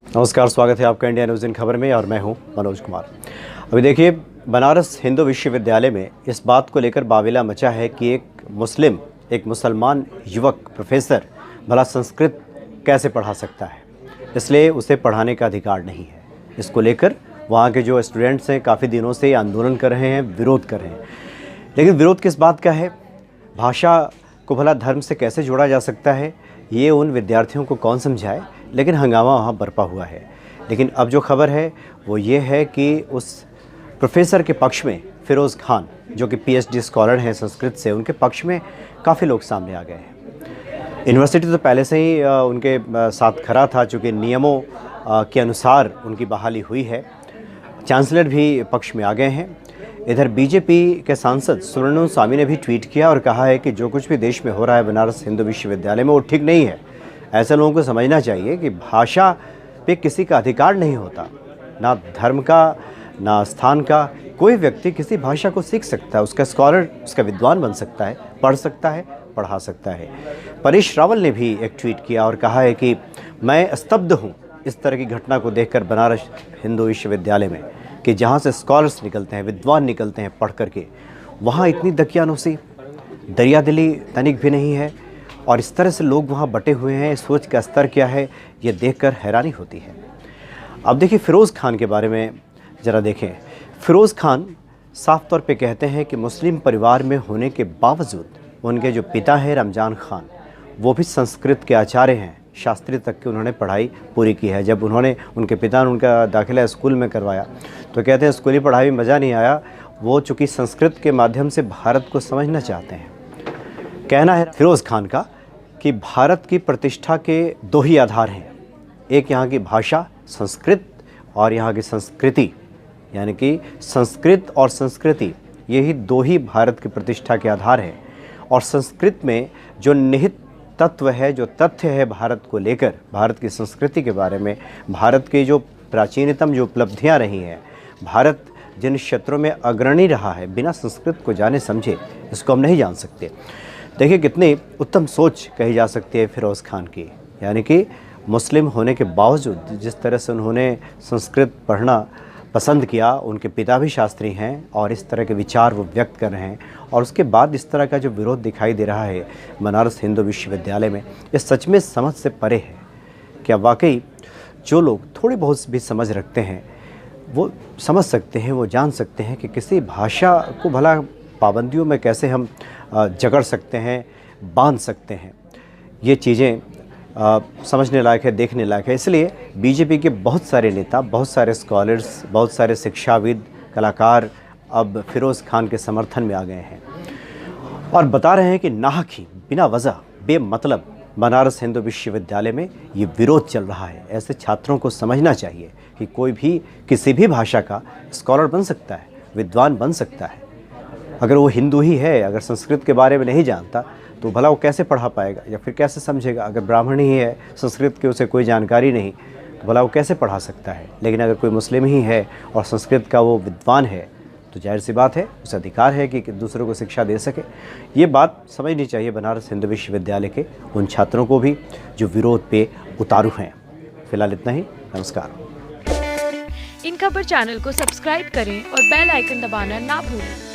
नमस्कार, स्वागत है आपका इंडिया न्यूज़ इन खबर में और मैं हूं मनोज कुमार। अभी देखिए, बनारस हिंदू विश्वविद्यालय में इस बात को लेकर बाविला मचा है कि एक मुसलमान युवक प्रोफेसर भला संस्कृत कैसे पढ़ा सकता है, इसलिए उसे पढ़ाने का अधिकार नहीं है। इसको लेकर वहाँ के जो स्टूडेंट्स हैं काफ़ी दिनों से आंदोलन कर रहे हैं, विरोध कर रहे हैं। लेकिन विरोध किस बात का है? भाषा को भला धर्म से कैसे जोड़ा जा सकता है, ये उन विद्यार्थियों को कौन समझाए। लेकिन हंगामा वहाँ बरपा हुआ है। लेकिन अब जो खबर है वो ये है कि उस प्रोफेसर के पक्ष में फ़िरोज़ खान, जो कि पीएचडी स्कॉलर हैं संस्कृत से, उनके पक्ष में काफ़ी लोग सामने आ गए हैं। यूनिवर्सिटी तो पहले से ही उनके साथ खड़ा था, चूँकि नियमों के अनुसार उनकी बहाली हुई है। चांसलर भी पक्ष में आ गए हैं। इधर बीजेपी के सांसद सुब्रमण्यम स्वामी ने भी ट्वीट किया और कहा है कि जो कुछ भी देश में हो रहा है बनारस हिंदू विश्वविद्यालय में, वो ठीक नहीं है। ऐसे लोगों को समझना चाहिए कि भाषा पे किसी का अधिकार नहीं होता, ना धर्म का, ना स्थान का। कोई व्यक्ति किसी भाषा को सीख सकता है, उसका स्कॉलर, उसका विद्वान बन सकता है, पढ़ सकता है, पढ़ा सकता है। परेश रावल ने भी एक ट्वीट किया और कहा है कि मैं स्तब्ध हूँ इस तरह की घटना को देखकर बनारस हिंदू विश्वविद्यालय में, कि जहाँ से स्कॉलर्स निकलते हैं, विद्वान निकलते हैं पढ़ करके, वहाँ इतनी दकियानुसी, दरियादिली तनिक भी नहीं है। और इस तरह से लोग वहाँ बटे हुए हैं। सोच का स्तर क्या है, ये देखकर हैरानी होती है। अब देखिए, फ़िरोज़ खान के बारे में ज़रा देखें। फ़िरोज़ खान साफ तौर पे कहते हैं कि मुस्लिम परिवार में होने के बावजूद उनके जो पिता हैं रमज़ान खान, वो भी संस्कृत के आचार्य हैं। शास्त्री तक की उन्होंने पढ़ाई पूरी की है। जब उनके पिता ने उनका दाखिला स्कूल में करवाया तो कहते हैं स्कूली पढ़ाई में मज़ा नहीं आया। वो चूँकि संस्कृत के माध्यम से भारत को समझना चाहते हैं। कहना है फ़िरोज़ खान का कि भारत की प्रतिष्ठा के दो ही आधार हैं, एक यहाँ की भाषा संस्कृत और यहाँ की संस्कृति, यानी कि संस्कृत और संस्कृति, यही दो ही भारत की प्रतिष्ठा के आधार हैं। और संस्कृत में जो निहित तत्व है, जो तथ्य है भारत को लेकर, भारत की संस्कृति के बारे में, भारत की जो प्राचीनतम जो उपलब्धियाँ रही हैं, भारत जिन क्षेत्रों में अग्रणी रहा है, बिना संस्कृत को जाने समझे इसको हम नहीं जान सकते। देखिए, कितनी उत्तम सोच कही जा सकती है फ़िरोज़ खान की। यानी कि मुस्लिम होने के बावजूद जिस तरह से उन्होंने संस्कृत पढ़ना पसंद किया, उनके पिता भी शास्त्री हैं और इस तरह के विचार वो व्यक्त कर रहे हैं, और उसके बाद इस तरह का जो विरोध दिखाई दे रहा है बनारस हिंदू विश्वविद्यालय में, ये सच में समझ से परे है। क्या वाकई जो लोग थोड़ी बहुत भी समझ रखते हैं वो समझ सकते हैं, वो जान सकते हैं कि किसी भाषा को भला पाबंदियों में कैसे हम जकड़ सकते हैं, बांध सकते हैं। ये चीज़ें समझने लायक है, देखने लायक है। इसलिए बीजेपी के बहुत सारे नेता, बहुत सारे स्कॉलर्स, बहुत सारे शिक्षाविद, कलाकार अब फ़िरोज़ खान के समर्थन में आ गए हैं और बता रहे हैं कि नाहक ही, बिना वजह, बेमतलब बनारस हिंदू विश्वविद्यालय में ये विरोध चल रहा है। ऐसे छात्रों को समझना चाहिए कि कोई भी किसी भी भाषा का स्कॉलर बन सकता है, विद्वान बन सकता है। अगर वो हिंदू ही है, अगर संस्कृत के बारे में नहीं जानता तो भला वो कैसे पढ़ा पाएगा या फिर कैसे समझेगा? अगर ब्राह्मण ही है, संस्कृत की उसे कोई जानकारी नहीं, तो भला वो कैसे पढ़ा सकता है? लेकिन अगर कोई मुस्लिम ही है और संस्कृत का वो विद्वान है, तो जाहिर सी बात है उसे अधिकार है कि दूसरों को शिक्षा दे सके। ये बात समझनी चाहिए बनारस हिंदू विश्वविद्यालय के उन छात्रों को भी जो विरोध पे उतारू हैं। फिलहाल इतना ही। नमस्कार। इन खबर चैनल को सब्सक्राइब करें और बेल आइकन दबाना ना भूलें।